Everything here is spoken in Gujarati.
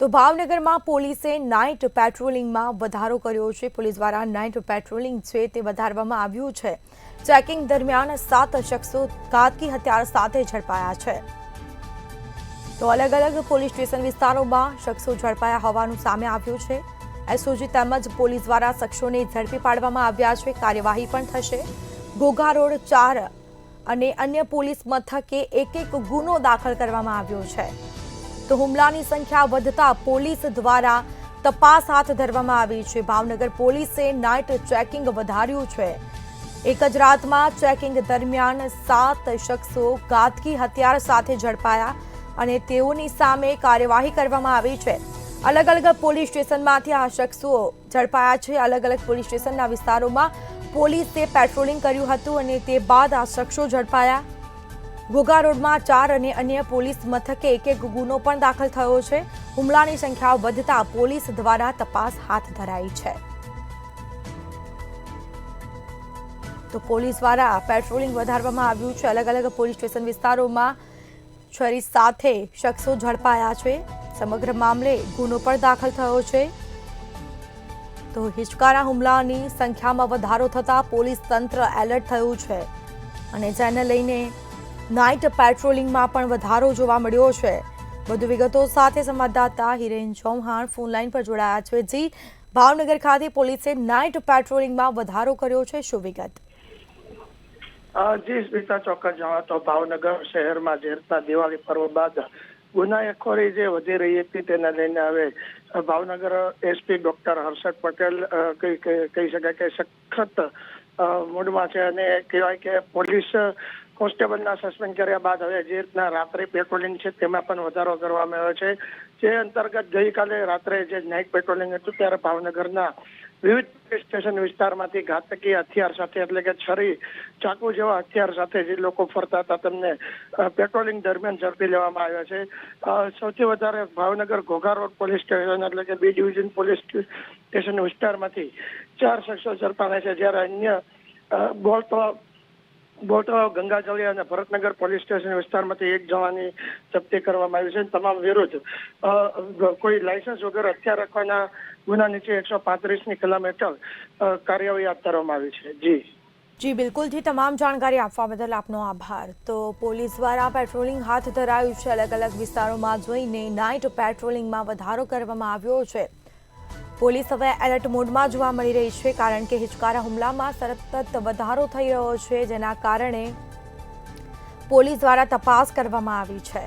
તો ભાવનગરમાં પોલીસે નાઇટ પેટ્રોલિંગમાં વધારો કર્યો છે। પોલીસ દ્વારા નાઇટ પેટ્રોલિંગ છે તે વધારવામાં આવ્યું છે। ચેકિંગ દરમિયાન 7 શખ્સો ઘાતકી હથિયાર સાથે ઝડપાયા છે। તો અલગ અલગ પોલીસ સ્ટેશન વિસ્તારોમાં શખ્સો ઝડપાયા હોવાનું સામે આવ્યું છે। એસઓજી તેમજ પોલીસ દ્વારા શખ્સોને ઝડપી પાડવામાં આવ્યા છે। કાર્યવાહી પણ થશે। ઘોઘા રોડ 4 અને અન્ય પોલીસ મથકે એક ગુનો દાખલ કરવામાં આવ્યો છે। તો હુમલાની સંખ્યા વધતા પોલીસ દ્વારા તપાસ હાથ ધરવામાં આવી છે। ભાવનગર પોલીસે નાઇટ ચેકિંગ વધાર્યું છે। એક જ રાતમાં ચેકિંગ દરમિયાન 7 શખ્સો ઘાતકી હથિયાર સાથે ઝડપાયા અને તેઓની સામે કાર્યવાહી કરવામાં આવી છે। અલગ અલગ પોલીસ સ્ટેશનમાંથી આ શખ્સો ઝડપાયા છે। અલગ અલગ પોલીસ સ્ટેશનના વિસ્તારોમાં પોલીસે પેટ્રોલિંગ કર્યું હતું અને તે બાદ આ શખ્સો ઝડપાયા। ઘોઘા રોડમાં 4 અને અન્ય પોલીસ મથકે એક ગુનો પણ દાખલ થયો છે। હુમલાની સંખ્યા વધતા પોલીસ દ્વારા તપાસ હાથ ધરાઈ છે। તો પોલીસ દ્વારા પેટ્રોલિંગ વધારવામાં આવ્યું છે। અલગ અલગ પોલીસ સ્ટેશન વિસ્તારોમાં છરી સાથે શખ્સો ઝડપાયા છે। સમગ્ર મામલે ગુનો પણ દાખલ થયો છે। તો હિચકારા હુમલાની સંખ્યામાં વધારો થતા પોલીસ તંત્ર એલર્ટ થયું છે અને જેને લઈને નાઇટ પેટ્રોલિંગમાં પણ વધારો જોવા મળ્યો છે। વધુ વિગતો સાથે સંવાદદાતા હિરેન ચૌહાણ ફોન લાઈન પર જોડાયા છે। જી, ભાવનગર ખાતે પોલીસે નાઇટ પેટ્રોલિંગમાં વધારો કર્યો છે, શું વિગત? જી સ્મિતા, ચોક્કસ જણાવો તો ભાવનગર શહેરમાં ઝેરતા દિવાળી પર્વ બાદ ગુનાખોરી જે વધી રહી હતી તેને લઈને હવે ભાવનગર એસપી ડોક્ટર હર્ષદ પટેલ કહી શકાય કે સખત મૂડમાં છે અને કહેવાય કે પોલીસ કોન્સ્ટેબલના સસ્પેન્ડ કર્યા બાદ હવે જે રીતના રાત્રે પેટ્રોલિંગ છે તેમાં પણ વધારો કરવામાં આવ્યો છે। જે અંતર્ગત ગઈકાલે રાત્રે જે નાઇટ પેટ્રોલિંગ હતું ત્યારે ભાવનગરના વિવિધ પોલીસ સ્ટેશન વિસ્તારમાંથી ઘાતકી હથિયાર સાથે એટલે કે છરી, ચાકુ જેવા હથિયાર સાથે જે લોકો ફરતા હતા તેમને પેટ્રોલિંગ દરમિયાન ઝડપી લેવામાં આવ્યા છે। સૌથી વધારે Bhavnagar Ghogha road police station એટલે કે બી ડિવિઝન પોલીસ સ્ટેશન વિસ્તારમાંથી 4 શખ્સો ઝડપાયા છે, જ્યારે અન્ય બોટવા, ગંગાજળિયા અને ભરતનગર પોલીસ સ્ટેશન વિસ્તારમાંથી 1 જણાની જપ્તી કરવામાં આવી છે। તમામ વિરુદ્ધ કોઈ લાયસન્સ વગર હથિયાર રાખવાના ગુના નીચે 135ની કલમ હેઠળ કાર્યવાહી હાથ ધરવામાં આવી છે। જી બિલકુલ જી, તમામ જાણકારી આપવા બદલ આપનો આભાર। તો પોલીસ દ્વારા પેટ્રોલિંગ હાથ ધરાયું છે। અલગ અલગ વિસ્તારોમાં જોઈને નાઇટ પેટ્રોલિંગમાં વધારો કરવામાં આવ્યો છે। પોલીસ હવે એલર્ટ મોડમાં જોવા મળી રહી છે, કારણ કે હિચકારા હુમલામાં સતત વધારો થઈ રહ્યો છે, જેના કારણે પોલીસ દ્વારા તપાસ કરવામાં આવી છે।